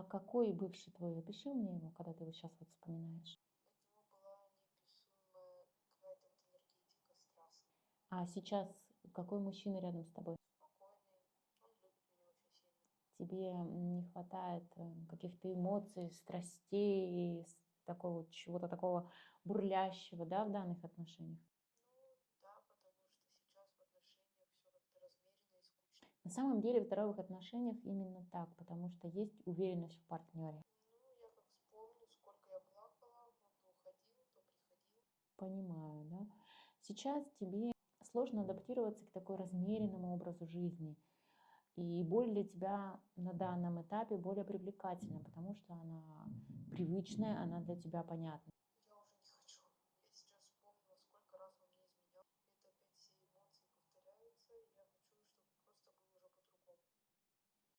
А какой бывший твой? Опиши мне его, когда ты его сейчас вот вспоминаешь. От него была неописуемая какая-то вот энергетика страстная. А сейчас какой мужчина рядом с тобой? Спокойный, он любит меня очень сильно. Тебе не хватает каких-то эмоций, страстей, такого чего-то такого бурлящего, да, в данных отношениях? Ну да, потому что сейчас в отношениях все как-то размеренно и скучно. На самом деле в здоровых отношениях именно так, потому что есть уверенность в партнере. Ну, я как вспомню, сколько я плакала, он то уходил, то приходил. Понимаю, да. Сейчас тебе сложно адаптироваться к такой размеренному образу жизни. И боль для тебя на данном этапе более привлекательна, потому что она привычная, она для тебя понятна.